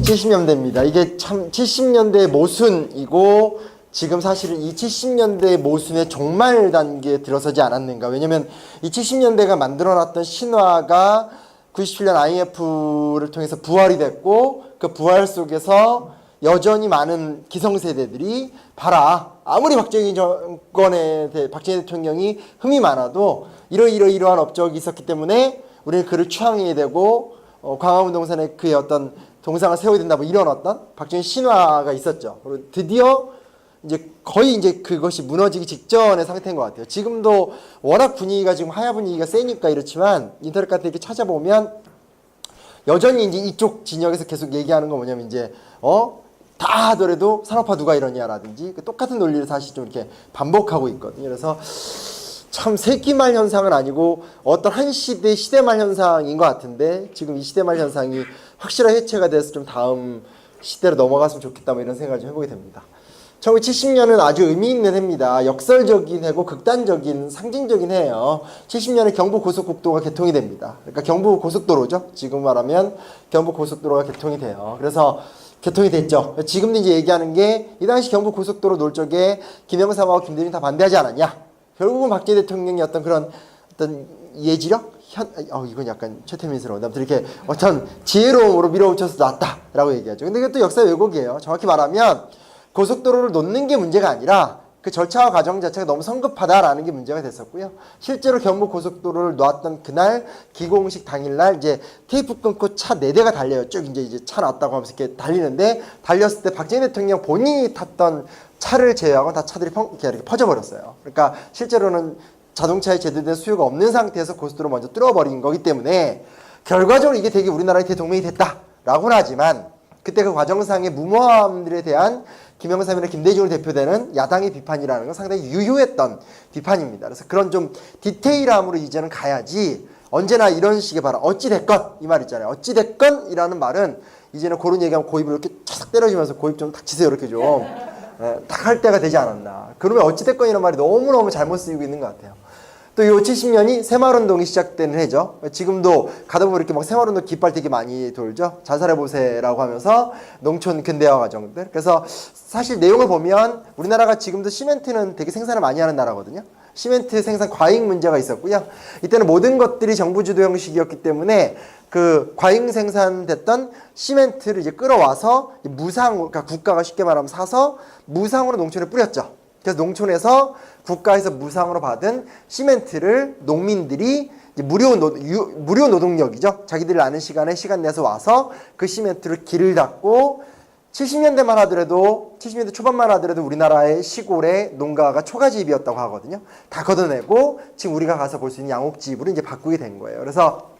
70년대입니다. 이게 참 70년대의 모순이고 지금 사실은 이 70년대의 모순의 종말 단계에 들어서지 않았는가. 왜냐면 이 70년대가 만들어놨던 신화가 97년 IMF를 통해서 부활이 됐고 그 부활 속에서 여전히 많은 기성세대들이 봐라. 아무리 박정희 박정희 대통령이 흠이 많아도 이러이러한 업적이 있었기 때문에 우리는 그를 추앙해야 되고 광화문동산에 그의 어떤 동상을 세워야 된다 뭐 이런 어떤 박정희 신화가 있었죠. 그리고 드디어 이제 거의 이제 그것이 무너지기 직전의 상태인 것 같아요. 지금도 워낙 분위기가 지금 하야 분위기가 세니까 이렇지만 인터넷 같은 데 이렇게 찾아보면 여전히 이제 이쪽 진영에서 계속 얘기하는 건 뭐냐면 이제 다 하더라도 산업화 누가 이러냐라든지 똑같은 논리를 다시 좀 이렇게 반복하고 있거든요. 그래서 참 세기말 현상은 아니고 어떤 한 시대말 현상인 것 같은데 지금 이 시대말 현상이 확실하게 해체가 돼서 좀 다음 시대로 넘어갔으면 좋겠다 뭐 이런 생각을 좀 해보게 됩니다. 1970년은 아주 의미 있는 해입니다. 역설적인 해고 극단적인 상징적인 해예요. 70년에 경부고속국도가 개통이 됩니다. 그러니까 경부고속도로죠. 지금 말하면 경부고속도로가 개통이 돼요. 그래서 개통이 됐죠. 지금도 이제 얘기하는 게 이 당시 경부고속도로 놓을 적에 김영삼하고 김대중 다 반대하지 않았냐. 결국은 박정희 대통령이 어떤 예지력? 이건 약간 최태민스러운데 아무튼 이렇게 어떤 지혜로움으로 밀어붙여서 놨다라고 얘기하죠. 근데 이게 또 역사 왜곡이에요. 정확히 말하면 고속도로를 놓는 게 문제가 아니라 그 절차와 과정 자체가 너무 성급하다라는 게 문제가 됐었고요. 실제로 경부고속도로를 놓았던 그날 기공식 당일날 이제 테이프 끊고 차 4대가 달려요. 쭉 이제 차 놨다고 하면서 이렇게 달리는데 달렸을 때 박정희 대통령 본인이 탔던 차를 제외하고 다 차들이 이렇게 퍼져버렸어요. 그러니까 실제로는 자동차에 제대로 된 수요가 없는 상태에서 고속도로를 먼저 뚫어버린 거기 때문에 결과적으로 이게 되게 우리나라의 대동맹이 됐다라고는 하지만 그때 그 과정상의 무모함들에 대한 김영삼이나 김대중을 대표되는 야당의 비판이라는 건 상당히 유효했던 비판입니다. 그래서 그런 좀 디테일함으로 이제는 가야지 언제나 이런 식의 발언 어찌됐건 이 말 있잖아요. 어찌됐건 이라는 말은 이제는 그런 얘기하면 고입을 이렇게 착 때려주면서 고입 좀 닥치세요 이렇게 좀 딱 할 때가 되지 않았나. 그러면 어찌됐건 이런 말이 너무너무 잘못 쓰이고 있는 것 같아요. 또 요 70년이 새마을운동이 시작되는 해죠. 지금도 가다 보면 이렇게 막 새마을운동 깃발 되게 많이 돌죠. 자살해보세라고 하면서 농촌 근대화 과정들. 그래서 사실 내용을 보면 우리나라가 지금도 시멘트는 되게 생산을 많이 하는 나라거든요. 시멘트 생산 과잉 문제가 있었고요. 이때는 모든 것들이 정부 주도 형식이었기 때문에 그 과잉 생산됐던 시멘트를 이제 끌어와서 그러니까 국가가 쉽게 말하면 사서 무상으로 농촌에 뿌렸죠. 그래서 농촌에서 국가에서 무상으로 받은 시멘트를 농민들이 이제 무료 노동력이죠. 자기들이 아는 시간에 시간 내서 와서 그 시멘트를 길을 닦고 70년대 초반만 하더라도 우리나라의 시골의 농가가 초가집이었다고 하거든요. 다 걷어내고 지금 우리가 가서 볼 수 있는 양옥집으로 이제 바꾸게 된 거예요. 그래서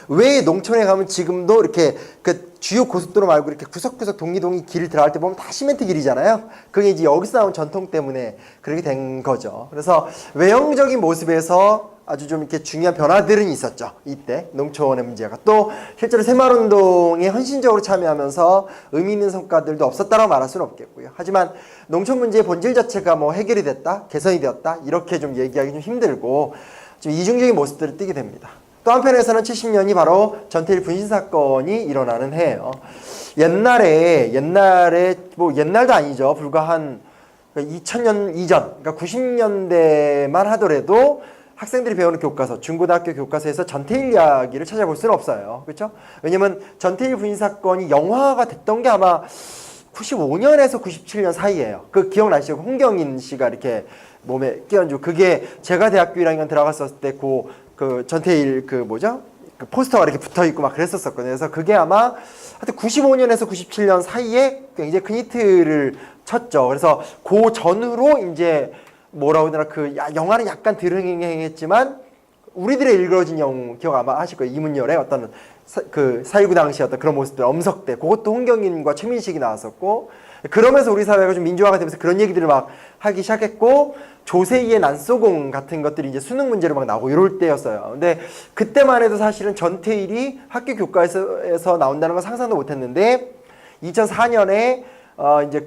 왜 농촌에 가면 지금도 이렇게 그 주요 고속도로 말고 이렇게 구석구석 동리동리 길을 들어갈 때 보면 다 시멘트 길이잖아요. 그게 이제 여기서 나온 전통 때문에 그렇게 된 거죠. 그래서 외형적인 모습에서 아주 좀 이렇게 중요한 변화들은 있었죠. 이때 농촌의 문제가 또 실제로 새마을운동에 헌신적으로 참여하면서 의미 있는 성과들도 없었다라고 말할 수는 없겠고요. 하지만 농촌 문제의 본질 자체가 뭐 해결이 됐다, 개선이 되었다 이렇게 좀 얘기하기 좀 힘들고 좀 이중적인 모습들을 띠게 됩니다. 또 한편에서는 70년이 바로 전태일 분신 사건이 일어나는 해예요. 옛날에 뭐 옛날도 아니죠. 불과 한 2000년 이전, 그러니까 90년대만 하더라도 학생들이 배우는 교과서, 중고등학교 교과서에서 전태일 이야기를 찾아볼 수는 없어요. 그렇죠? 왜냐면 전태일 분신 사건이 영화가 됐던 게 아마 95년에서 97년 사이예요. 그 기억나시죠? 홍경인 씨가 이렇게 몸에 끼얹고 그게 제가 대학교 1학년 들어갔었을 때 그 전태일 그 포스터가 이렇게 붙어 있고 막 그랬었거든요. 그래서 그게 아마 하여튼 95년에서 97년 사이에 굉장히 큰 히트를 쳤죠. 그래서 그 전후로 이제 뭐라고 해야 되나 영화는 약간 들흥행했지만 우리들의 일그러진 영웅 기억 아마 하실 거예요. 이문열의 어떤 그 4.19 당시 어떤 그런 모습들 엄석대 그것도 홍경인과 최민식이 나왔었고 그러면서 우리 사회가 좀 민주화가 되면서 그런 얘기들을 막 하기 시작했고 조세희의 난소공 같은 것들이 이제 수능 문제로 막 나오고 이럴 때였어요. 근데 그때만 해도 사실은 전태일이 학교 교과에서 나온다는 건 상상도 못했는데 2004년에 이제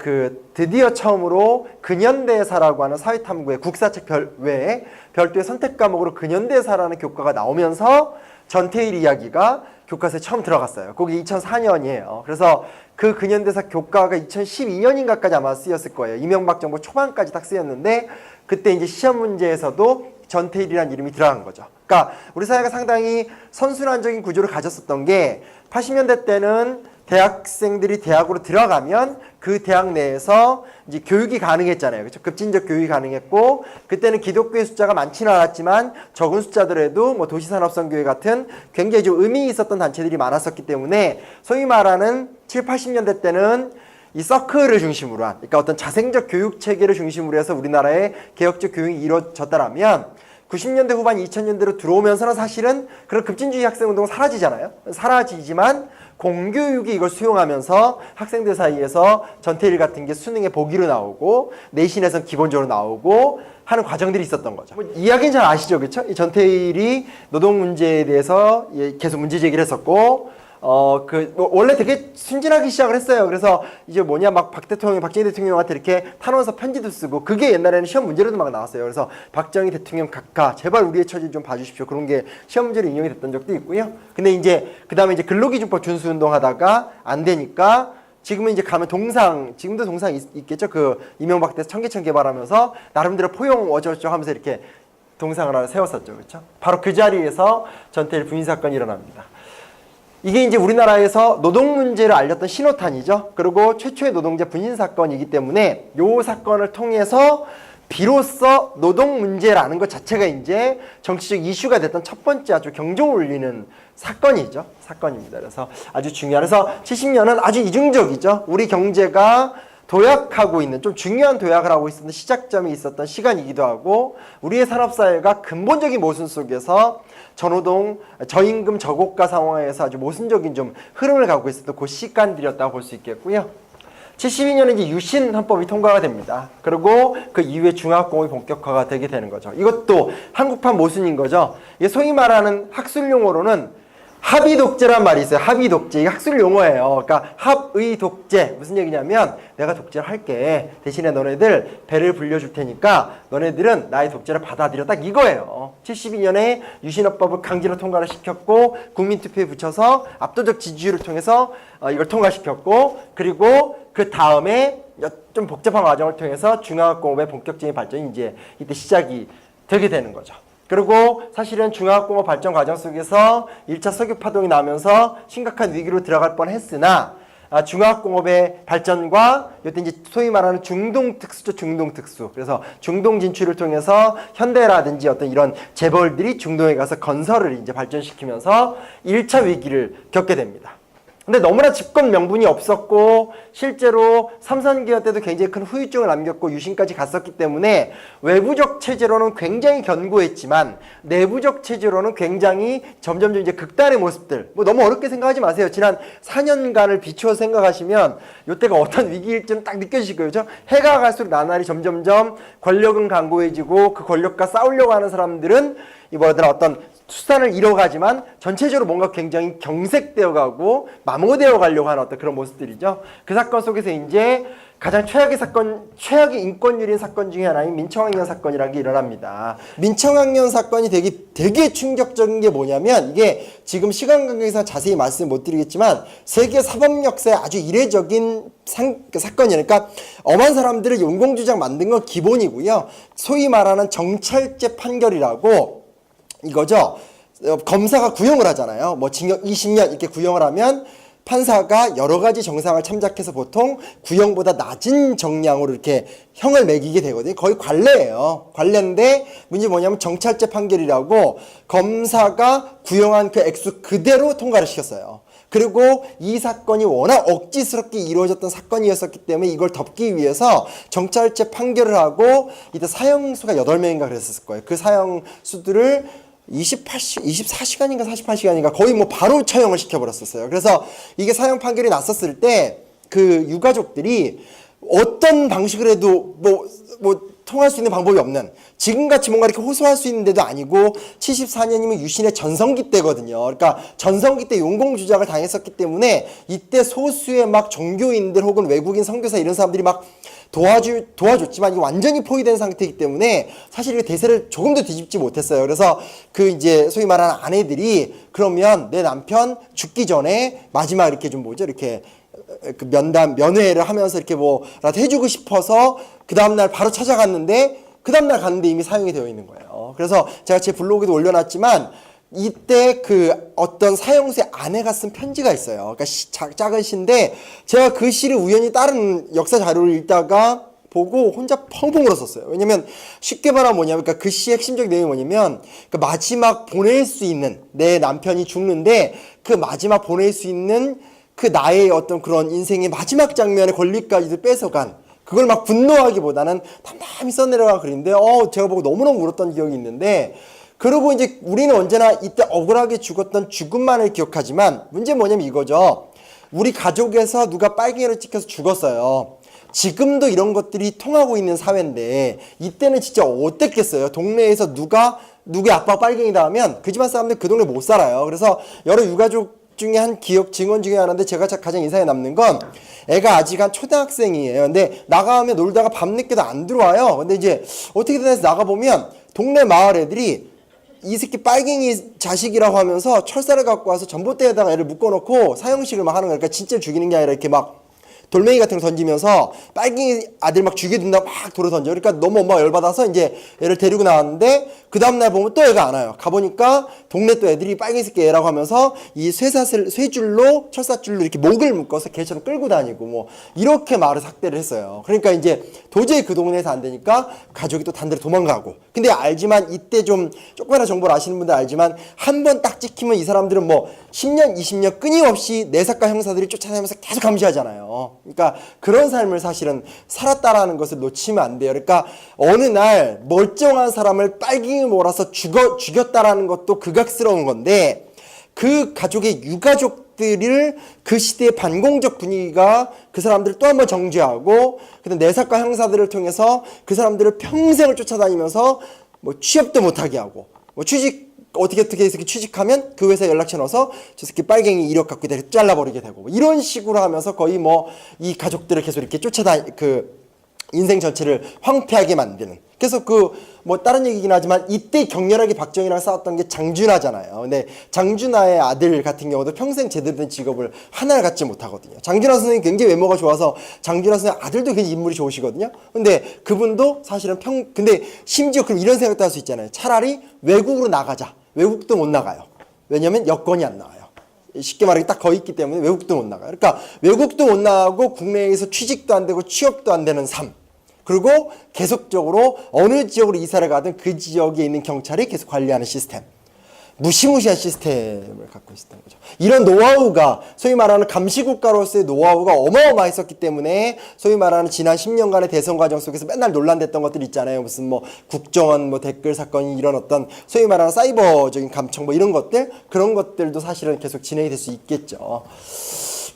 드디어 처음으로 근현대사라고 하는 사회탐구의 국사책 외에 별도의 선택 과목으로 근현대사라는 교과가 나오면서 전태일 이야기가 교과서에 처음 들어갔어요. 그게 2004년이에요. 그래서 그 근현대사 교과가 2012년인가까지 아마 쓰였을 거예요. 이명박 정부 초반까지 딱 쓰였는데 그때 이제 시험 문제에서도 전태일이라는 이름이 들어간 거죠. 그러니까 우리 사회가 상당히 선순환적인 구조를 가졌었던 게 80년대 때는 대학생들이 대학으로 들어가면 그 대학 내에서 이제 교육이 가능했잖아요. 그렇죠? 급진적 교육이 가능했고 그때는 기독교의 숫자가 많지는 않았지만 적은 숫자더라도 뭐 도시산업선교회 같은 굉장히 좀 의미 있었던 단체들이 많았었기 때문에 소위 말하는 7, 80년대 때는 이 서클을 중심으로 한 그러니까 어떤 자생적 교육 체계를 중심으로 해서 우리나라의 개혁적 교육이 이루어졌다라면 90년대 후반 2000년대로 들어오면서는 사실은 그런 급진주의 학생운동은 사라지잖아요. 사라지지만 공교육이 이걸 수용하면서 학생들 사이에서 전태일 같은 게 수능에 보기로 나오고 내신에선 기본적으로 나오고 하는 과정들이 있었던 거죠. 뭐 이야기는 잘 아시죠, 그렇죠? 이 전태일이 노동 문제에 대해서 계속 문제 제기를 했었고 원래 되게 순진하게 시작을 했어요. 그래서 이제 막 박정희 대통령한테 이렇게 탄원서 편지도 쓰고 그게 옛날에는 시험 문제로도 막 나왔어요. 그래서 박정희 대통령 각하 제발 우리의 처지 좀 봐주십시오. 그런 게 시험 문제로 인용이 됐던 적도 있고요. 근데 이제 그 다음에 이제 근로기준법 준수운동 하다가 안 되니까 지금은 이제 가면 지금도 동상 있겠죠. 그 이명박 때 청계천 개발하면서 나름대로 포용 어쩌고저쩌고 하면서 이렇게 동상을 하나 세웠었죠. 그렇죠? 바로 그 자리에서 전태일 부인 사건이 일어납니다. 이게 이제 우리나라에서 노동 문제를 알렸던 신호탄이죠. 그리고 최초의 노동자 분신 사건이기 때문에 이 사건을 통해서 비로소 노동 문제라는 것 자체가 이제 정치적 이슈가 됐던 첫 번째 아주 경종을 울리는 사건이죠. 사건입니다. 그래서 아주 중요한. 그래서 70년은 아주 이중적이죠. 우리 경제가 도약하고 있는 좀 중요한 도약을 하고 있었던 시작점이 있었던 시간이기도 하고 우리의 산업사회가 근본적인 모순 속에서 전노동, 저임금, 저고가 상황에서 아주 모순적인 좀 흐름을 가고 있었던 그 시간들이었다고 볼 수 있겠고요. 72년에 이제 유신 헌법이 통과가 됩니다. 그리고 그 이후에 중화학공업이 본격화가 되게 되는 거죠. 이것도 한국판 모순인 거죠. 이게 소위 말하는 학술 용어로는 합의 독재란 말이 있어요. 합의 독재. 이게 학술 용어예요. 그러니까 합의 독재. 무슨 얘기냐면 내가 독재를 할게. 대신에 너네들 배를 불려줄 테니까 너네들은 나의 독재를 받아들여. 딱 이거예요. 72년에 유신헌법을 강제로 통과를 시켰고 국민투표에 붙여서 압도적 지지율을 통해서 이걸 통과시켰고 그리고 그 다음에 좀 복잡한 과정을 통해서 중화학공업의 본격적인 발전이 이제 이때 시작이 되게 되는 거죠. 그리고 사실은 중화학공업 발전 과정 속에서 1차 석유파동이 나면서 심각한 위기로 들어갈 뻔했으나 중화학공업의 발전과 이때 이제 소위 말하는 중동특수죠. 중동특수. 그래서 중동 진출을 통해서 현대라든지 어떤 이런 재벌들이 중동에 가서 건설을 이제 발전시키면서 1차 위기를 겪게 됩니다. 근데 너무나 집권 명분이 없었고 실제로 삼선기업 때도 굉장히 큰 후유증을 남겼고 유신까지 갔었기 때문에 외부적 체제로는 굉장히 견고했지만 내부적 체제로는 굉장히 점점 이제 극단의 모습들 뭐 너무 어렵게 생각하지 마세요. 지난 4년간을 비추어 생각하시면 이때가 어떤 위기일지는 딱 느껴지실 거예요. 그렇죠? 해가 갈수록 나날이 점점점 권력은 강고해지고 그 권력과 싸우려고 하는 사람들은 이 뭐라더라 어떤 수단을 잃어가지만 전체적으로 뭔가 굉장히 경색되어 가고 마모되어 가려고 하는 어떤 그런 모습들이죠. 그 사건 속에서 이제 가장 최악의 사건, 최악의 인권유린 사건 중에 하나인 민청학년 사건이라는 게 일어납니다. 민청학년 사건이 되게 충격적인 게 뭐냐면 이게 지금 시간 관계상 자세히 말씀 못 드리겠지만 세계 사법 역사의 아주 이례적인 사건이에요. 그러니까 엄한 사람들을 용공주장 만든 건 기본이고요. 소위 말하는 정찰제 판결이라고 이거죠. 검사가 구형을 하잖아요. 뭐 징역 20년 이렇게 구형을 하면 판사가 여러 가지 정상을 참작해서 보통 구형보다 낮은 정량으로 이렇게 형을 매기게 되거든요. 거의 관례예요. 관례인데 문제 뭐냐면 정찰제 판결이라고 검사가 구형한 그 액수 그대로 통과를 시켰어요. 그리고 이 사건이 워낙 억지스럽게 이루어졌던 사건이었기 때문에 이걸 덮기 위해서 정찰제 판결을 하고 이때 사형수가 8명인가 그랬었을 거예요. 그 사형수들을 24시간인가 48시간인가 거의 뭐 바로 처형을 시켜버렸었어요. 그래서 이게 사형 판결이 났었을 때 그 유가족들이 어떤 방식을 해도 뭐 통할 수 있는 방법이 없는 지금같이 뭔가 이렇게 호소할 수 있는 데도 아니고 74년이면 유신의 전성기 때거든요. 그러니까 전성기 때 용공주작을 당했었기 때문에 이때 소수의 막 종교인들 혹은 외국인 선교사 이런 사람들이 막 도와줬지만 이게 완전히 포위된 상태이기 때문에 사실 이 대세를 조금 더 뒤집지 못했어요. 그래서 그 이제 소위 말하는 아내들이 그러면 내 남편 죽기 전에 마지막 이렇게 좀 뭐죠? 이렇게 그 면회를 하면서 이렇게 뭐라도 해주고 싶어서 그 다음날 바로 찾아갔는데 그 다음날 갔는데 이미 사용이 되어 있는 거예요. 그래서 제가 제 블로그에도 올려놨지만 이때 그 어떤 사형수의 아내가 쓴 편지가 있어요. 그러니까 작은 시인데 제가 그 시를 우연히 다른 역사 자료를 읽다가 보고 혼자 펑펑 울었었어요. 왜냐면 쉽게 말하면 뭐냐면 그러니까 그 시의 핵심적인 내용이 뭐냐면 그 마지막 보낼 수 있는 내 남편이 죽는데 그 마지막 보낼 수 있는 그 나의 어떤 그런 인생의 마지막 장면에 권리까지도 뺏어간 그걸 막 분노하기보다는 담담히 써내려간 글인데 제가 보고 너무너무 울었던 기억이 있는데 그리고 이제 우리는 언제나 이때 억울하게 죽었던 죽음만을 기억하지만 문제는 뭐냐면 이거죠. 우리 가족에서 누가 빨갱이로 찍혀서 죽었어요. 지금도 이런 것들이 통하고 있는 사회인데 이때는 진짜 어땠겠어요. 동네에서 누구의 아빠가 빨갱이다 하면 그 집안 사람들 그 동네 못 살아요. 그래서 여러 유가족 중에 한 기억 증언 중에 하나인데 제가 가장 인상에 남는 건 애가 아직 한 초등학생이에요. 근데 나가면 놀다가 밤늦게도 안 들어와요. 근데 이제 어떻게 되나 해서 나가보면 동네 마을 애들이 이 새끼 빨갱이 자식이라고 하면서 철사를 갖고 와서 전봇대에다가 애를 묶어놓고 사형식을 막 하는 거예요. 그러니까 진짜 죽이는 게 아니라 이렇게 막 돌멩이 같은 거 던지면서 빨갱이 아들 막 죽여둔다고 막 돌을 던져. 그러니까 너무 엄마가 열받아서 이제 애를 데리고 나왔는데 그 다음날 보면 또 애가 안 와요. 가보니까 동네 또 애들이 빨갱이 새끼 애라고 하면서 이 쇠줄로 철사줄로 이렇게 목을 묶어서 개처럼 끌고 다니고 뭐 이렇게 마을을 삭대를 했어요. 그러니까 이제 도저히 그 동네에서 안 되니까 가족이 또 단대로 도망가고. 근데 알지만 이때 좀 조금이나 정보를 아시는 분들 알지만 한 번 딱 찍히면 이 사람들은 뭐 10년 20년 끊임없이 내사과 형사들이 쫓아다니면서 계속 감시하잖아요. 그러니까 그런 삶을 사실은 살았다라는 것을 놓치면 안 돼요. 그러니까 어느 날 멀쩡한 사람을 빨갱이 몰아서 죽였다라는 것도 극악스러운 건데 그 가족의 유가족들을 그 시대의 반공적 분위기가 그 사람들을 또 한 번 정죄하고 그다음 내사과 형사들을 통해서 그 사람들을 평생을 쫓아다니면서 뭐 취업도 못하게 하고 뭐 어떻게 해서 취직하면 그 회사에 연락처 넣어서 저 새끼 빨갱이 이력 갖고 이렇게 잘라버리게 되고 뭐 이런 식으로 하면서 거의 뭐 이 가족들을 계속 이렇게 인생 전체를 황폐하게 만드는. 그래서 뭐 다른 얘기긴 하지만 이때 격렬하게 박정희랑 싸웠던 게 장준하잖아요. 근데 장준하의 아들 같은 경우도 평생 제대로 된 직업을 하나를 갖지 못하거든요. 장준하 선생님 굉장히 외모가 좋아서 장준하 선생님 아들도 굉장히 인물이 좋으시거든요. 근데 그분도 사실은 근데 심지어 그럼 이런 생각도 할 수 있잖아요. 차라리 외국으로 나가자. 외국도 못 나가요. 왜냐면 여건이 안 나와요. 쉽게 말하기 딱 거의 있기 때문에 외국도 못 나가요. 그러니까 외국도 못 나가고 국내에서 취직도 안 되고 취업도 안 되는 삶. 그리고 계속적으로 어느 지역으로 이사를 가든 그 지역에 있는 경찰이 계속 관리하는 시스템. 무시무시한 시스템을 갖고 있었던 거죠. 이런 노하우가 소위 말하는 감시국가로서의 노하우가 어마어마했었기 때문에 소위 말하는 지난 10년간의 대선 과정 속에서 맨날 논란됐던 것들 있잖아요. 무슨 뭐 국정원 뭐 댓글 사건이 이런 어떤 소위 말하는 사이버적인 감청 뭐 이런 것들 그런 것들도 사실은 계속 진행이 될 수 있겠죠.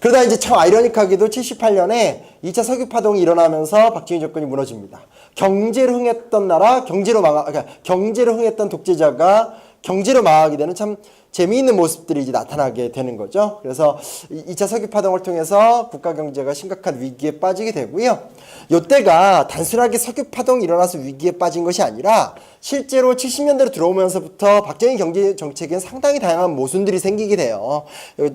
그러다 이제 참 아이러니하게도 78년에 2차 석유파동이 일어나면서 박정희 정권이 무너집니다. 경제로 흥했던 나라, 그러니까 경제로 흥했던 독재자가 경제로 망하게 되는 참 재미있는 모습들이 이제 나타나게 되는 거죠. 그래서 2차 석유파동을 통해서 국가 경제가 심각한 위기에 빠지게 되고요. 이때가 단순하게 석유파동이 일어나서 위기에 빠진 것이 아니라 실제로 70년대로 들어오면서부터 박정희 경제 정책에는 상당히 다양한 모순들이 생기게 돼요.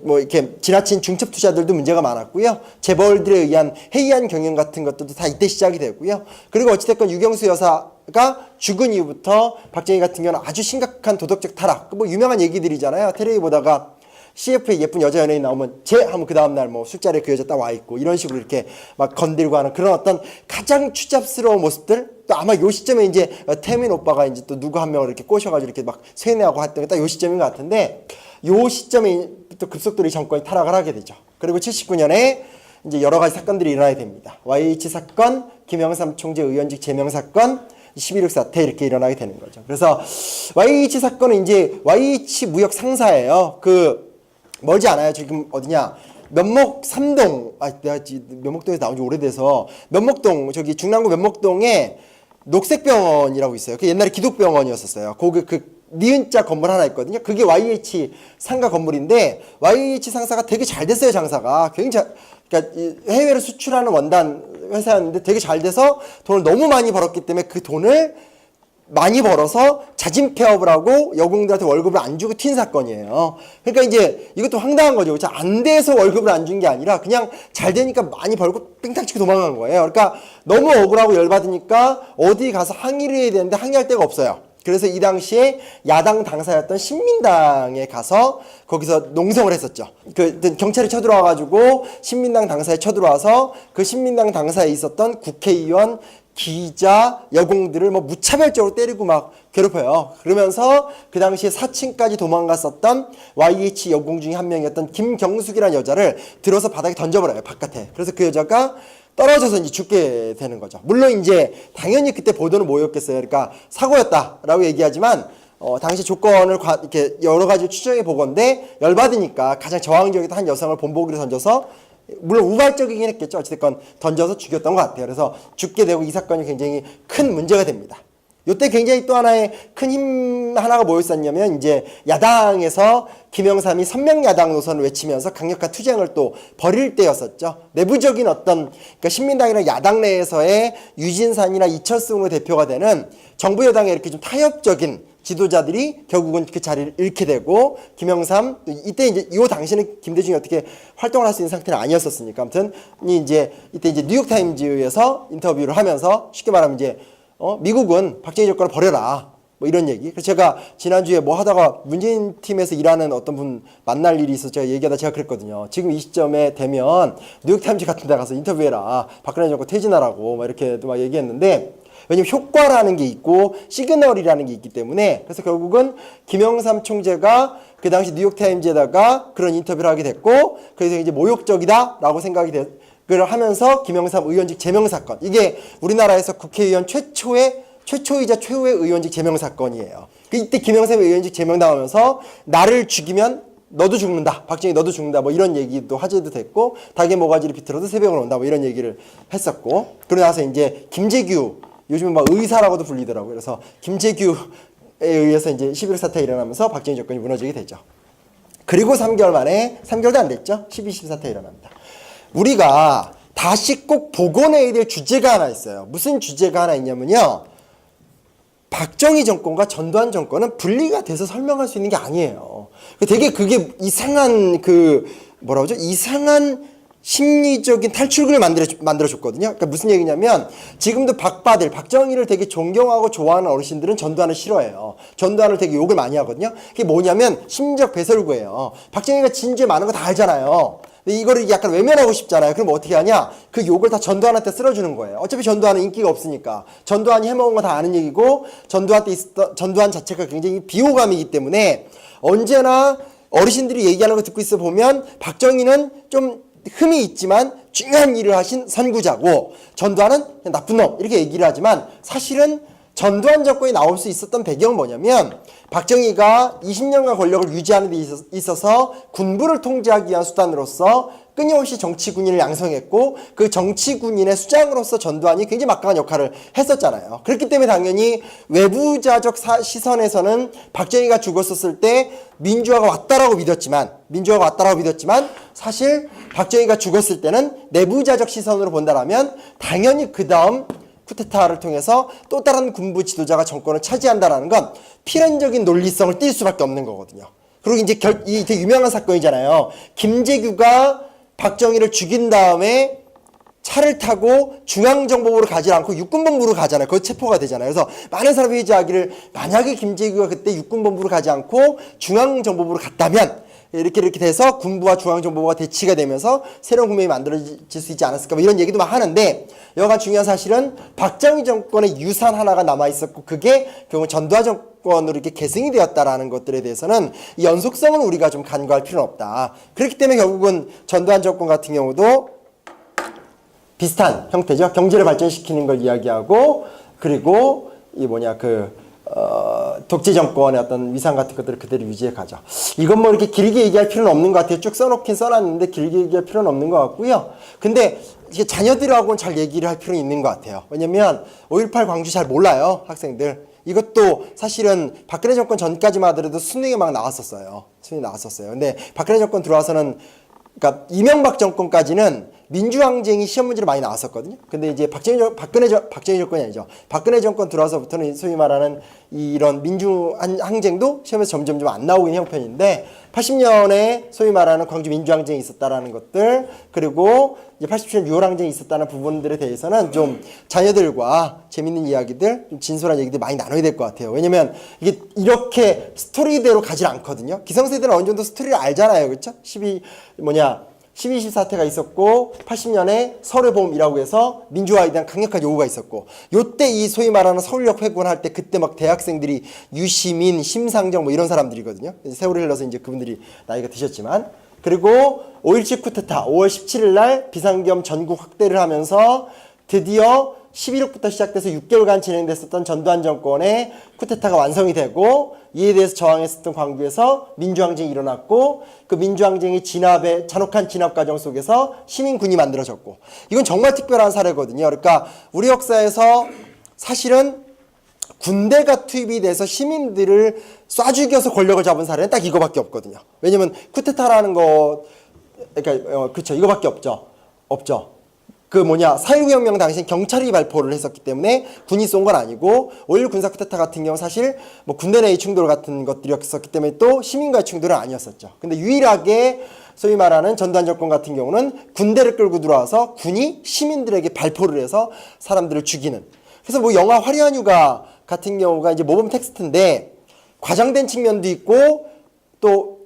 뭐 이렇게 지나친 중첩 투자들도 문제가 많았고요. 재벌들에 의한 해이한 경영 같은 것들도 다 이때 시작이 되고요. 그리고 어찌됐건 유경수 여사가 죽은 이후부터 박정희 같은 경우는 아주 심각한 도덕적 타락, 뭐 유명한 얘기들이잖아요. 텔레비 보다가 CF에 예쁜 여자 연예인 나오면 하면 그 다음날 뭐 술자리에 그 여자 딱 와있고 이런 식으로 이렇게 막 건들고 하는 그런 어떤 가장 추잡스러운 모습들. 또 아마 요 시점에 이제 태민 오빠가 이제 또 누구 한 명을 이렇게 꼬셔가지고 이렇게 막 세뇌하고 했던 게 딱 요 시점인 것 같은데 요 시점에 또 급속도로 이 정권이 타락을 하게 되죠. 그리고 79년에 이제 여러 가지 사건들이 일어나게 됩니다. YH 사건, 김영삼 총재 의원직 제명 사건, 11.6 사태 이렇게 일어나게 되는 거죠. 그래서 YH 사건은 이제 YH 무역 상사예요. 멀지 않아요. 지금 어디냐? 면목 3동, 내가 면목동에서 나온 지 오래돼서 면목동 저기 중랑구 면목동에 녹색병원이라고 있어요. 그 옛날에 기독병원이었었어요. 그 니은자 건물 하나 있거든요. 그게 YH 상가 건물인데 YH 상사가 되게 잘 됐어요. 장사가 굉장히 그러니까 해외로 수출하는 원단 회사였는데 되게 잘 돼서 돈을 너무 많이 벌었기 때문에 그 돈을 많이 벌어서 자진 폐업을 하고 여공들한테 월급을 안 주고 튄 사건이에요. 그러니까 이제 이것도 황당한 거죠. 안 돼서 월급을 안 준 게 아니라 그냥 잘 되니까 많이 벌고 뺑딱 치고 도망간 거예요. 그러니까 너무 억울하고 열받으니까 어디 가서 항의를 해야 되는데 항의할 데가 없어요. 그래서 이 당시에 야당 당사였던 신민당에 가서 거기서 농성을 했었죠. 경찰이 쳐들어와가지고 신민당 당사에 쳐들어와서 그 신민당 당사에 있었던 국회의원, 기자, 여공들을 뭐 무차별적으로 때리고 막 괴롭혀요. 그러면서 그 당시에 사칭까지 도망갔었던 YH 여공 중에 한 명이었던 김경숙이라는 여자를 들어서 바닥에 던져버려요. 바깥에. 그래서 그 여자가 떨어져서 이제 죽게 되는 거죠. 물론 이제 당연히 그때 보도는 뭐였겠어요. 그러니까 사고였다라고 얘기하지만 당시 조건을 이렇게 여러 가지 추정해 보건데 열받으니까 가장 저항적이었던 한 여성을 본보기로 던져서 물론 우발적이긴 했겠죠. 어찌됐건 던져서 죽였던 것 같아요. 그래서 죽게 되고 이 사건이 굉장히 큰 문제가 됩니다. 요때 굉장히 또 하나의 큰 힘 하나가 뭐였었냐면 이제 야당에서 김영삼이 선명야당 노선을 외치면서 강력한 투쟁을 또 벌일 때였었죠. 내부적인 어떤 그러니까 신민당이나 야당 내에서의 유진산이나 이철수 의원 대표가 되는 정부 여당에 이렇게 좀 타협적인 지도자들이 결국은 그 자리를 잃게 되고 김영삼 이때 이제 이 당시는 김대중이 어떻게 활동을 할 수 있는 상태는 아니었었으니까 아무튼 이제 이때 이제 뉴욕타임즈에서 인터뷰를 하면서 쉽게 말하면 이제 미국은 박정희 정권을 버려라 뭐 이런 얘기. 그래서 제가 지난주에 뭐 하다가 문재인 팀에서 일하는 어떤 분 만날 일이 있어서 제가 얘기하다 제가 그랬거든요. 지금 이 시점에 되면 뉴욕타임즈 같은 데 가서 인터뷰해라. 박근혜 정권 퇴진하라고 막 이렇게 막 얘기했는데 왜냐면 효과라는 게 있고 시그널이라는 게 있기 때문에 그래서 결국은 김영삼 총재가 그 당시 뉴욕타임즈에다가 그런 인터뷰를 하게 됐고 그래서 이제 모욕적이다라고 생각이 그걸 하면서 김영삼 의원직 제명 사건 이게 우리나라에서 국회의원 최초이자 최후의 의원직 제명 사건이에요. 이때 김영삼 의원직 제명당하면서 나를 죽이면 너도 죽는다. 박정희 너도 죽는다. 뭐 이런 얘기도 화제도 됐고 닭의 모가지를 비틀어도 새벽을 온다. 뭐 이런 얘기를 했었고 그러고 나서 이제 김재규 요즘은 막 의사라고도 불리더라고요. 그래서 김재규에 의해서 이제 11.1 사태가 일어나면서 박정희 정권이 무너지게 되죠. 그리고 3개월 만에 3개월도 안 됐죠. 12.12 사태가 일어납니다. 우리가 다시 꼭 복원해야 될 주제가 하나 있어요. 무슨 주제가 하나 있냐면요. 박정희 정권과 전두환 정권은 분리가 돼서 설명할 수 있는 게 아니에요. 되게 그게 이상한 뭐라고 하죠? 이상한 심리적인 탈출구를 만들어줬거든요. 그러니까 무슨 얘기냐면 지금도 박정희를 되게 존경하고 좋아하는 어르신들은 전두환을 싫어해요. 전두환을 되게 욕을 많이 하거든요. 그게 뭐냐면 심리적 배설구예요. 박정희가 진죄 많은 거 다 알잖아요. 근데 이거를 약간 외면하고 싶잖아요. 그럼 어떻게 하냐? 그 욕을 다 전두환한테 쓸어주는 거예요. 어차피 전두환은 인기가 없으니까. 전두환이 해먹은 거 다 아는 얘기고 전두환 자체가 굉장히 비호감이기 때문에 언제나 어르신들이 얘기하는 거 듣고 있어 보면 박정희는 좀 흠이 있지만 중요한 일을 하신 선구자고 전두환은 그냥 나쁜 놈 이렇게 얘기를 하지만 사실은 전두환 정권이 나올 수 있었던 배경은 뭐냐면 박정희가 20년간 권력을 유지하는 데 있어서 군부를 통제하기 위한 수단으로서 끊임없이 정치군인을 양성했고 그 정치군인의 수장으로서 전두환이 굉장히 막강한 역할을 했었잖아요. 그렇기 때문에 당연히 외부자적 시선에서는 박정희가 죽었었을 때 민주화가 왔다라고 믿었지만 사실 박정희가 죽었을 때는 내부자적 시선으로 본다라면 당연히 그 다음 쿠데타를 통해서 또 다른 군부 지도자가 정권을 차지한다라는 건 필연적인 논리성을 띌 수밖에 없는 거거든요. 그리고 이제 이 되게 유명한 사건이잖아요. 김재규가 박정희를 죽인 다음에 차를 타고 중앙정보부로 가지 않고 육군본부로 가잖아요. 거기 체포가 되잖아요. 그래서 많은 사람이 회자하기를 만약에 김재규가 그때 육군본부로 가지 않고 중앙정보부로 갔다면 이렇게 돼서 군부와 중앙정보부가 대치가 되면서 새로운 국면이 만들어질 수 있지 않았을까 뭐 이런 얘기도 막 하는데 여간 중요한 사실은 박정희 정권의 유산 하나가 남아있었고 그게 결국 전두환 정권으로 이렇게 계승이 되었다라는 것들에 대해서는 이 연속성을 우리가 좀 간과할 필요는 없다. 그렇기 때문에 결국은 전두환 정권 같은 경우도 비슷한 형태죠. 경제를 발전시키는 걸 이야기하고 그리고 이 독재 정권의 어떤 위상 같은 것들을 그대로 유지해 가죠. 이건 뭐 이렇게 길게 얘기할 필요는 없는 것 같아요. 쭉 써놓긴 써놨는데 길게 얘기할 필요는 없는 것 같고요. 근데 이게 자녀들하고는 잘 얘기를 할 필요는 있는 것 같아요. 왜냐면 5.18 광주 잘 몰라요. 학생들. 이것도 사실은 박근혜 정권 전까지만 하더라도 수능에 막 나왔었어요. 수능이 나왔었어요. 근데 박근혜 정권 들어와서는 그러니까 이명박 정권까지는 민주항쟁이 시험 문제로 많이 나왔었거든요. 근데 이제 박근혜 정권이 아니죠. 박근혜 정권 들어와서부터는 소위 말하는 이런 민주항쟁도 시험에서 점점 좀 안 나오긴 형편인데 80년에 소위 말하는 광주 민주항쟁이 있었다라는 것들 그리고 이제 87년 6월항쟁이 있었다는 부분들에 대해서는 좀 자녀들과 재밌는 이야기들, 좀 진솔한 얘기들 많이 나눠야 될 것 같아요. 왜냐면 이게 이렇게 스토리대로 가지 않거든요. 기성세대는 어느 정도 스토리를 알잖아요. 그렇죠? 12.24 사태가 있었고 80년에 서울의 봄이라고 해서 민주화에 대한 강력한 요구가 있었고 요때 이 소위 말하는 서울역 회군할 때 그때 막 대학생들이 유시민, 심상정 뭐 이런 사람들이거든요. 세월이 흘러서 이제 그분들이 나이가 드셨지만 그리고 5.17 쿠데타 5월 17일 날 비상겸 전국 확대를 하면서 드디어 11월부터 시작돼서 6개월간 진행됐었던 전두환 정권의 쿠데타가 완성이 되고 이에 대해서 저항했었던 광주에서 민주항쟁이 일어났고 그 민주항쟁의 잔혹한 진압 과정 속에서 시민군이 만들어졌고 이건 정말 특별한 사례거든요. 그러니까 우리 역사에서 사실은 군대가 투입이 돼서 시민들을 쏴 죽여서 권력을 잡은 사례는 딱 이거밖에 없거든요. 왜냐면 쿠데타라는 거 그러니까 그렇죠. 이거밖에 없죠. 4.19 혁명 당시 경찰이 발포를 했었기 때문에 군이 쏜 건 아니고 5.16 군사 쿠데타 같은 경우 사실 뭐 군대 내의 충돌 같은 것들이었기 때문에 또 시민과의 충돌은 아니었었죠. 근데 유일하게 소위 말하는 전두환 정권 같은 경우는 군대를 끌고 들어와서 군이 시민들에게 발포를 해서 사람들을 죽이는. 그래서 뭐 영화 화려한 휴가 같은 경우가 이제 모범 텍스트인데 과장된 측면도 있고 또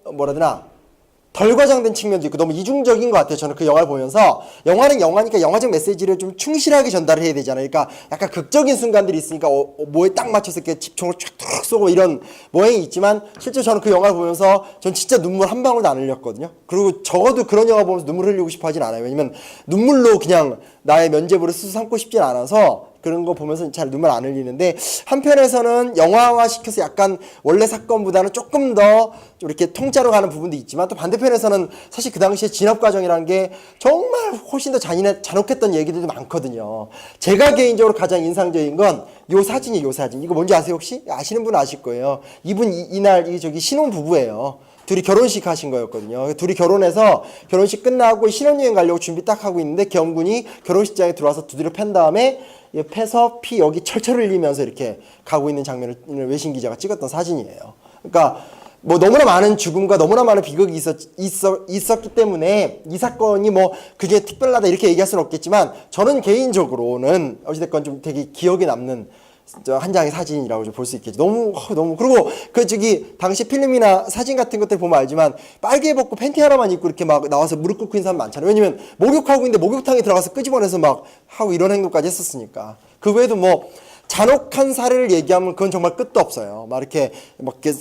덜 과장된 측면도 있고 너무 이중적인 것 같아요. 저는 그 영화를 보면서 영화는 영화니까 영화적 메시지를 좀 충실하게 전달을 해야 되잖아요. 그러니까 약간 극적인 순간들이 있으니까 뭐에 딱 맞춰서 이렇게 집총을 쫙 쏘고 이런 모양이 있지만 실제 저는 그 영화를 보면서 전 진짜 눈물 한 방울도 안 흘렸거든요. 그리고 적어도 그런 영화 보면서 눈물 흘리고 싶어 하진 않아요. 왜냐면 눈물로 그냥 나의 면죄부를 스스로 삼고 싶진 않아서 그런 거 보면서 잘 눈물 안 흘리는데 한편에서는 영화화 시켜서 약간 원래 사건보다는 조금 더 이렇게 통짜로 가는 부분도 있지만 또 반대편에서는 사실 그 당시에 진압 과정이라는 게 정말 훨씬 더 잔혹했던 얘기들도 많거든요. 제가 개인적으로 가장 인상적인 건 요 사진이에요. 요 사진. 이거 뭔지 아세요 혹시? 아시는 분은 아실 거예요. 이분 이날 신혼 부부예요. 둘이 결혼식 하신 거였거든요. 둘이 결혼해서 결혼식 끝나고 신혼여행 가려고 준비 딱 하고 있는데 경군이 결혼식장에 들어와서 두드려 팬 다음에 패서 피 여기 철철 흘리면서 이렇게 가고 있는 장면을 외신 기자가 찍었던 사진이에요. 그러니까 뭐 너무나 많은 죽음과 너무나 많은 비극이 있었기 때문에 이 사건이 뭐 그게 특별하다 이렇게 얘기할 수는 없겠지만 저는 개인적으로는 어찌됐건 좀 되게 기억에 남는 한 장의 사진이라고 좀 볼 수 있겠죠. 너무 그리고 당시 필름이나 사진 같은 것들 보면 알지만 빨개 벗고 팬티 하나만 입고 이렇게 막 나와서 무릎 꿇고 있는 사람 많잖아요. 왜냐면 목욕하고 있는데 목욕탕에 들어가서 끄집어내서 막 하고 이런 행동까지 했었으니까. 그 외에도 뭐 잔혹한 사례를 얘기하면 그건 정말 끝도 없어요. 막 이렇게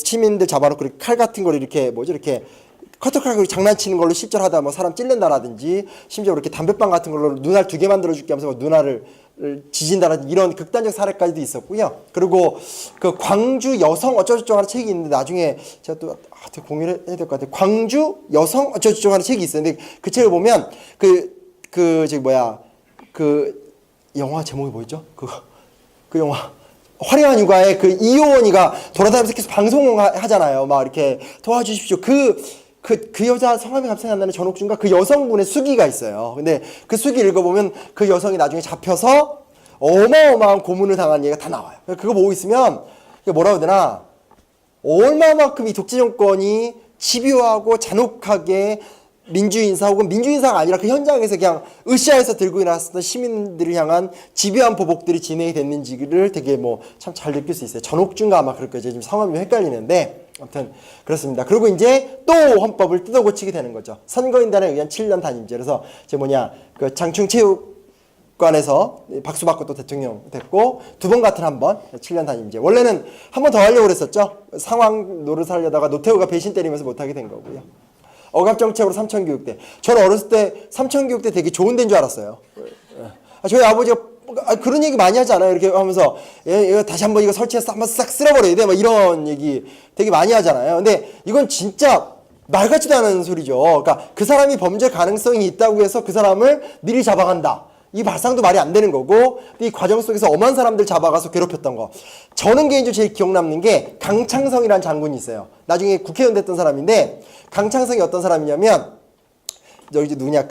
시민들 잡아놓고 이렇게 칼 같은 걸 이렇게 커터칼로 장난치는 걸로 실절하다 뭐 사람 찔른다라든지 심지어 이렇게 담배빵 같은 걸로 눈알 2개 만들어줄게 하면서 눈알을 지진다라든지 이런 극단적 사례까지도 있었고요. 그리고 그 광주 여성 어쩌고저쩌고 하는 책이 있는데 나중에 제가 또 공유를 해야 될 것 같아요. 광주 여성 어쩌고저쩌고 하는 책이 있어요. 근데 그 책을 보면 그 영화 제목이 뭐였죠? 그 영화 화려한 육아에 그 이효원이가 돌아다니면서 계속 방송하잖아요. 막 이렇게 도와주십시오. 그 여자 성함이 갑자기 안 나는 전옥준과 그 여성분의 수기가 있어요. 근데 그 수기 읽어보면 그 여성이 나중에 잡혀서 어마어마한 고문을 당한 얘기가 다 나와요. 그거 보고 있으면 뭐라고 해야 되나 얼마만큼 이 독재 정권이 집요하고 잔혹하게 민주인사 혹은 민주인사가 아니라 그 현장에서 그냥 으쌰해서 들고 일어났었던 시민들을 향한 집요한 보복들이 진행이 됐는지를 되게 참 잘 느낄 수 있어요. 전옥준가 아마 그럴 거예요. 지금 성함이 좀 헷갈리는데 아무튼 그렇습니다. 그리고 이제 또 헌법을 뜯어고치게 되는 거죠. 선거인단에 의한 7년 단임제. 그래서 그 장충체육관에서 박수 받고 또 대통령 됐고 두 번 같은 한 번 7년 단임제. 원래는 한 번 더 하려고 그랬었죠. 상황 노릇하려다가 노태우가 배신 때리면서 못하게 된 거고요. 억압정책으로 삼천교육대. 저는 어렸을 때 삼천교육대 되게 좋은 데인 줄 알았어요. 저희 아버지가 그런 얘기 많이 하지 않아요? 이렇게 하면서 이거 다시 한번 이거 설치해서 한번 싹 쓸어버려야 돼. 막 이런 얘기 되게 많이 하잖아요. 근데 이건 진짜 말 같지도 않은 소리죠. 그러니까 그 사람이 범죄 가능성이 있다고 해서 그 사람을 미리 잡아간다. 이 발상도 말이 안 되는 거고 이 과정 속에서 엄한 사람들 잡아가서 괴롭혔던 거. 저는 개인적으로 제일 기억 남는 게 강창성이라는 장군이 있어요. 나중에 국회의원 됐던 사람인데 강창성이 어떤 사람이냐면 저기 누구냐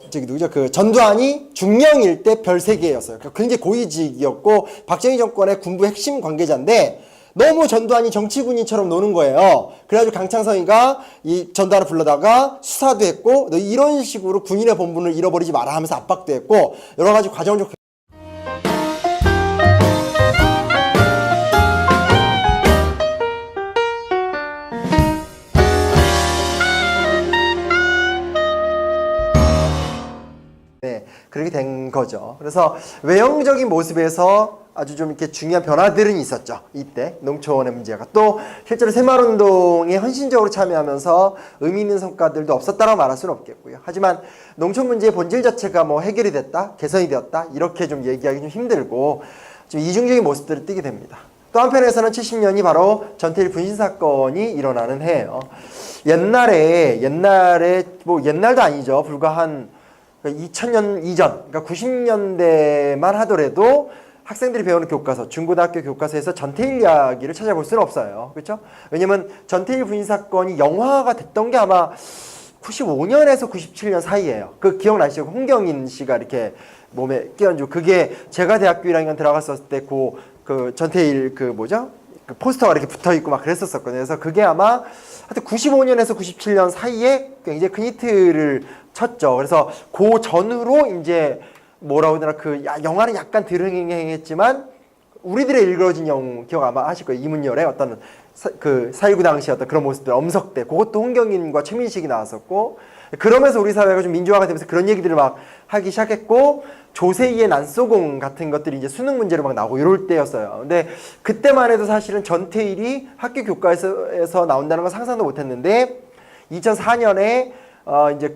저기 누구죠? 그 전두환이 중령일 때 별 3개였어요. 그러니까 굉장히 고위직이었고 박정희 정권의 군부 핵심 관계자인데 너무 전두환이 정치군인처럼 노는 거예요. 그래가지고 강창성이가 이 전두환을 불러다가 수사도 했고 너 이런 식으로 군인의 본분을 잃어버리지 마라 하면서 압박도 했고 여러 가지 과정을 좀 그렇게 된 거죠. 그래서 외형적인 모습에서 아주 좀 이렇게 중요한 변화들은 있었죠. 이때 농촌의 문제가 또 실제로 새마을운동에 헌신적으로 참여하면서 의미 있는 성과들도 없었다라고 말할 수는 없겠고요. 하지만 농촌 문제의 본질 자체가 뭐 해결이 됐다, 개선이 되었다 이렇게 좀 얘기하기 좀 힘들고 좀 이중적인 모습들을 띠게 됩니다. 또 한편에서는 70년이 바로 전태일 분신 사건이 일어나는 해예요. 옛날에 뭐 옛날도 아니죠. 불과 한 2000년 이전, 그러니까 90년대만 하더라도 학생들이 배우는 교과서, 중고등학교 교과서에서 전태일 이야기를 찾아볼 수는 없어요. 그렇죠? 왜냐면 전태일 분신 사건이 영화가 됐던 게 아마 95년에서 97년 사이예요. 그 기억나시죠? 홍경인 씨가 이렇게 몸에 끼얹고 그게 제가 대학교 1학년 들어갔었을 때 그 전태일 그 포스터가 이렇게 붙어 있고 막 그랬었거든요. 그래서 그게 아마 하여튼 95년에서 97년 사이에 굉장히 큰 히트를 쳤죠. 그래서 그 전후로 이제 뭐라고 해야 되나 영화는 약간 들흥행했지만 우리들의 일그러진 영웅 기억 아마 하실 거예요. 이문열의 어떤 그 4.19 당시 어떤 그런 모습들 엄석대 그것도 홍경인과 최민식이 나왔었고 그러면서 우리 사회가 좀 민주화가 되면서 그런 얘기들을 막 하기 시작했고 조세희의 난소공 같은 것들이 이제 수능 문제로 막 나오고 이럴 때였어요. 근데 그때만 해도 사실은 전태일이 학교 교과서에서 나온다는 건 상상도 못했는데 2004년에 이제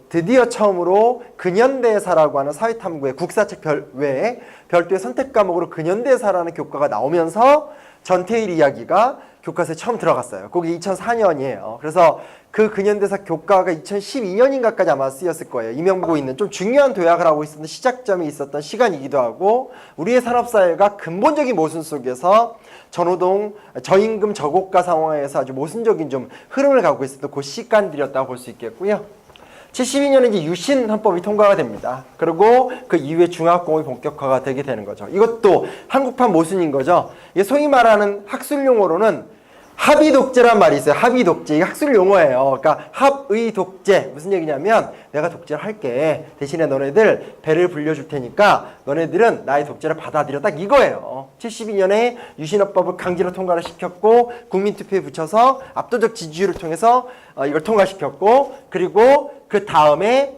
드디어 처음으로 근현대사라고 하는 사회탐구의 국사책 외에 별도의 선택 과목으로 근현대사라는 교과가 나오면서 전태일 이야기가 교과서에 처음 들어갔어요. 그게 2004년이에요. 그래서 그 근현대사 교과가 2012년인가까지 아마 쓰였을 거예요. 이명보고 있는 좀 중요한 도약을 하고 있었던 시작점이 있었던 시간이기도 하고 우리의 산업사회가 근본적인 모순 속에서 전호동 저임금 저고가 상황에서 아주 모순적인 좀 흐름을 가고 있었던 그 시간들이었다고 볼 수 있겠고요. 72년에 이제 유신 헌법이 통과가 됩니다. 그리고 그 이후에 중화학공업이 본격화가 되게 되는 거죠. 이것도 한국판 모순인 거죠. 이게 소위 말하는 학술 용어로는 합의 독재란 말이 있어요. 합의 독재. 이게 학술 용어예요. 그러니까 합의 독재. 무슨 얘기냐면 내가 독재를 할게. 대신에 너네들 배를 불려줄 테니까 너네들은 나의 독재를 받아들여. 딱 이거예요. 72년에 유신헌법을 강제로 통과를 시켰고 국민투표에 붙여서 압도적 지지율을 통해서 이걸 통과시켰고 그리고 그 다음에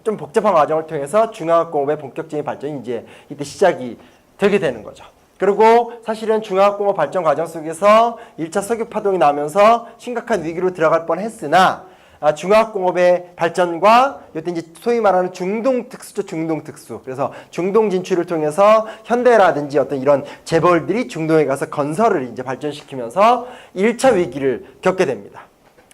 좀 복잡한 과정을 통해서 중화학공업의 본격적인 발전이 이제 이때 시작이 되게 되는 거죠. 그리고 사실은 중화학공업 발전 과정 속에서 1차 석유 파동이 나면서 심각한 위기로 들어갈 뻔했으나 중화학공업의 발전과 이때 이제 소위 말하는 중동 특수죠. 중동 특수. 그래서 중동 진출을 통해서 현대라든지 어떤 이런 재벌들이 중동에 가서 건설을 이제 발전시키면서 1차 위기를 겪게 됩니다.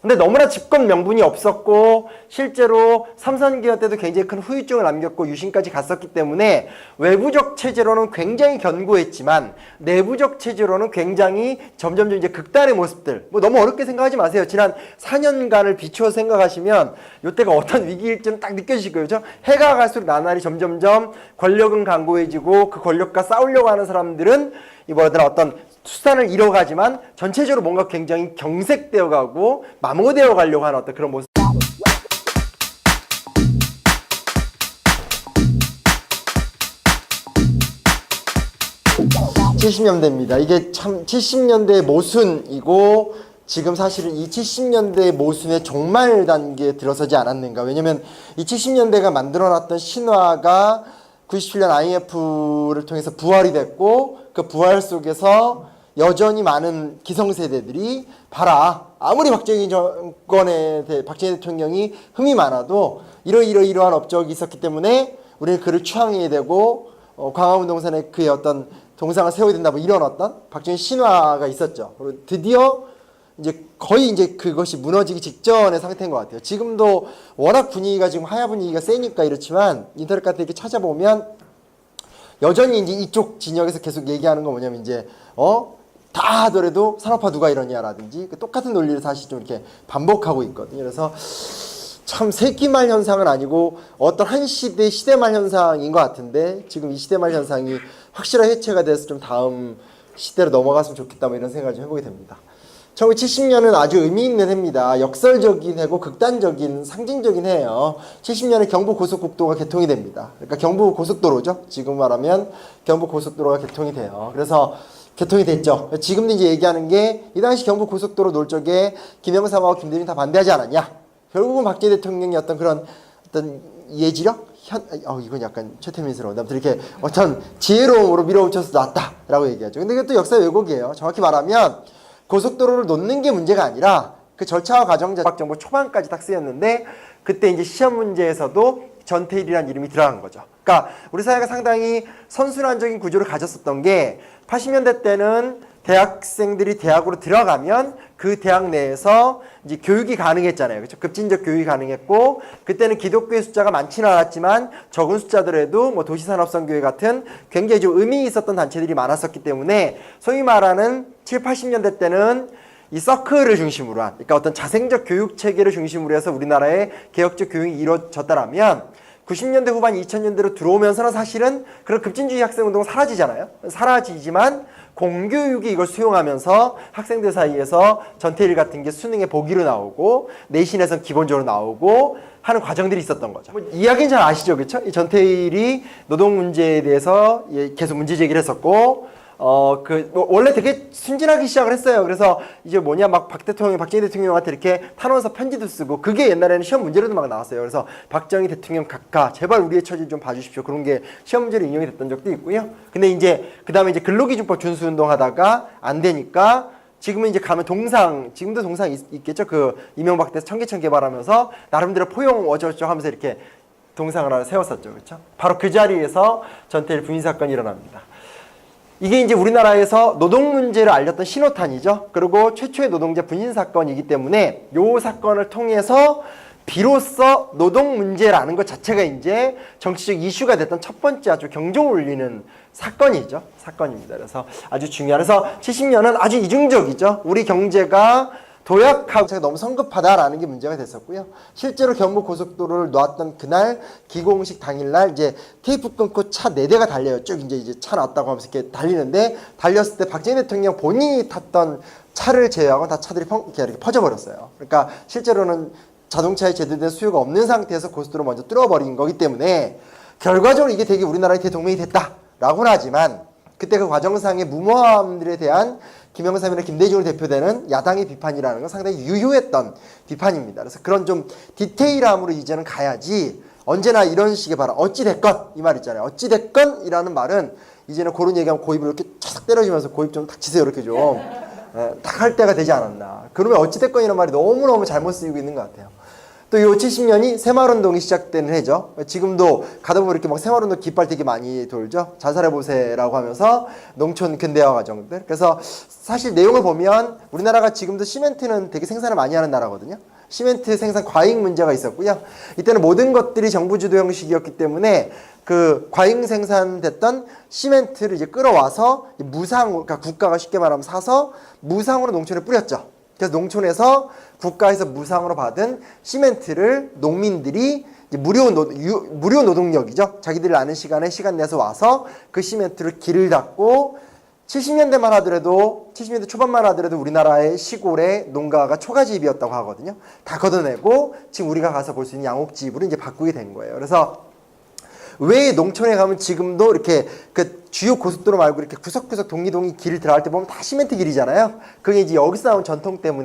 근데 너무나 집권 명분이 없었고 실제로 삼선기어 때도 굉장히 큰 후유증을 남겼고 유신까지 갔었기 때문에 외부적 체제로는 굉장히 견고했지만 내부적 체제로는 굉장히 점점 이제 극단의 모습들 뭐 너무 어렵게 생각하지 마세요. 지난 4년간을 비추어 생각하시면 이때가 어떤 위기일지는 딱 느껴지실 거예요. 그렇죠? 해가 갈수록 나날이 점점점 권력은 강고해지고 그 권력과 싸우려고 하는 사람들은 이 뭐라더라 어떤 수단을 잃어가지만 전체적으로 뭔가 굉장히 경색되어 가고 마모되어 가려고 하는 어떤 그런 모습. 70년대입니다. 이게 참 70년대의 모순이고 지금 사실은 이 70년대의 모순의 종말 단계에 들어서지 않았는가. 왜냐면 이 70년대가 만들어놨던 신화가 97년 IMF를 통해서 부활이 됐고 그 부활 속에서 여전히 많은 기성세대들이 봐라 아무리 박정희 대통령이 흠이 많아도 이러한 업적이 있었기 때문에 우리는 그를 추앙해야 되고 광화문동산에 그의 어떤 동상을 세워야 된다 뭐 이런 어떤 박정희 신화가 있었죠. 그리고 드디어 이제 거의 이제 그것이 무너지기 직전의 상태인 것 같아요. 지금도 워낙 분위기가 지금 하야 분위기가 세니까 이렇지만 인터넷 같은 데 이렇게 찾아보면 여전히 이제 이쪽 진영에서 계속 얘기하는 건 뭐냐면 이제 다 하더라도 산업화 누가 이러냐라든지 똑같은 논리를 다시 좀 이렇게 반복하고 있거든요. 그래서 참 세기말 현상은 아니고 어떤 한 시대 시대말 현상인 것 같은데 지금 이 시대말 현상이 확실하게 해체가 돼서 좀 다음 시대로 넘어갔으면 좋겠다 뭐 이런 생각을 좀 해보게 됩니다. 1970년은 아주 의미 있는 해입니다. 역설적인 해고 극단적인 상징적인 해예요. 70년에 경부고속국도가 개통이 됩니다. 그러니까 경부고속도로죠. 지금 말하면 경부고속도로가 개통이 돼요. 그래서 개통이 됐죠. 지금도 이제 얘기하는 게 이 당시 경부고속도로 놀 적에 김영삼하고 김대중 다 반대하지 않았냐. 결국은 박정희 대통령이 어떤 예지력? 이건 약간 최태민스러운데 아무튼 이렇게 어떤 지혜로움으로 밀어붙여서 놨다라고 얘기하죠. 근데 이게 또 역사 왜곡이에요. 정확히 말하면 고속도로를 놓는 게 문제가 아니라 그 절차와 과정 자체 정부 초반까지 딱 쓰였는데 그때 이제 시험 문제에서도 전태일이라는 이름이 들어간 거죠. 그러니까 우리 사회가 상당히 선순환적인 구조를 가졌었던 게 80년대 때는 대학생들이 대학으로 들어가면 그 대학 내에서 이제 교육이 가능했잖아요. 그렇죠? 급진적 교육이 가능했고 그때는 기독교의 숫자가 많지는 않았지만 적은 숫자들에도 뭐 도시산업선교회 같은 굉장히 좀 의미 있었던 단체들이 많았었기 때문에 소위 말하는 7, 80년대 때는 이 서클을 중심으로 한 그러니까 어떤 자생적 교육 체계를 중심으로 해서 우리나라의 개혁적 교육이 이루어졌다라면 90년대 후반 2000년대로 들어오면서는 사실은 그런 급진주의 학생운동은 사라지잖아요. 사라지지만 공교육이 이걸 수용하면서 학생들 사이에서 전태일 같은 게 수능에 보기로 나오고 내신에선 기본적으로 나오고 하는 과정들이 있었던 거죠. 이야기는 잘 아시죠, 그렇죠? 이 전태일이 노동 문제에 대해서 계속 문제 제기를 했었고 원래 되게 순진하게 시작을 했어요. 그래서 이제 막 박정희 대통령한테 이렇게 탄원서 편지도 쓰고 그게 옛날에는 시험 문제로도 막 나왔어요. 그래서 박정희 대통령 각하 제발 우리의 처지 좀 봐주십시오. 그런 게 시험 문제로 인용이 됐던 적도 있고요. 근데 이제 그 다음에 이제 근로기준법 준수운동 하다가 안 되니까 지금은 이제 가면 지금도 동상 있겠죠. 그 이명박 때 청계천 개발하면서 나름대로 포용 어쩌고저쩌고 하면서 이렇게 동상을 하나 세웠었죠. 그렇죠? 바로 그 자리에서 전태일 부인 사건이 일어납니다. 이게 이제 우리나라에서 노동 문제를 알렸던 신호탄이죠. 그리고 최초의 노동자 분신 사건이기 때문에 이 사건을 통해서 비로소 노동 문제라는 것 자체가 이제 정치적 이슈가 됐던 첫 번째 아주 경종을 울리는 사건입니다. 그래서 아주 중요한. 그래서 70년은 아주 이중적이죠. 우리 경제가 도약하고 제가 너무 성급하다라는 게 문제가 됐었고요. 실제로 경부고속도로를 놓았던 그날 기공식 당일날 이제 테이프 끊고 차 4대가 달려요. 쭉 이제 차 나왔다고 하면서 이렇게 달리는데 달렸을 때 박정희 대통령 본인이 탔던 차를 제외하고 다 차들이 이렇게 퍼져버렸어요. 그러니까 실제로는 자동차에 제대로 된 수요가 없는 상태에서 고속도로 먼저 뚫어버린 거기 때문에 결과적으로 이게 되게 우리나라의 대동맹이 됐다라고는 하지만 그때 그 과정상의 무모함들에 대한 김영삼이나 김대중으로 대표되는 야당의 비판이라는 건 상당히 유효했던 비판입니다. 그래서 그런 좀 디테일함으로 이제는 가야지 언제나 이런 식의 발언 어찌됐건 이 말 있잖아요. 어찌됐건 이라는 말은 이제는 그런 얘기하면 고입을 이렇게 차삭 때려주면서 고입 좀 닥치세요 이렇게 좀 딱 할 때가 되지 않았나. 그러면 어찌됐건 이런 말이 너무너무 잘못 쓰이고 있는 것 같아요. 또 요 70년이 새마을운동이 시작되는 해죠. 지금도 가다 보면 이렇게 막 새마을운동 깃발 되게 많이 돌죠. 자살해보세요라고 하면서 농촌 근대화 과정들. 그래서 사실 내용을 보면 우리나라가 지금도 시멘트는 되게 생산을 많이 하는 나라거든요. 시멘트 생산 과잉 문제가 있었고요. 이때는 모든 것들이 정부 주도 형식이었기 때문에 그 과잉 생산됐던 시멘트를 이제 끌어와서 그러니까 국가가 쉽게 말하면 사서 무상으로 농촌에 뿌렸죠. 그래서 농촌에서 국가에서 무상으로 받은 시멘트를 농민들이 이제 무료 노동력이죠. 자기들이 나는 시간에 시간 내서 와서 그 시멘트를 길을 닦고 70년대 초반만 하더라도 우리나라의 시골의 농가가 초가집이었다고 하거든요. 다 걷어내고 지금 우리가 가서 볼 수 있는 양옥집으로 이제 바꾸게 된 거예요. 그래서 왜 농촌에 가면 지금도 이렇게 그 주요 고속도로 말고 이렇게 구석구석 동리동이 길을 들어갈 때 보면 다 시멘트 길이잖아요. 그게 이제 여기서 나온 전통 때문에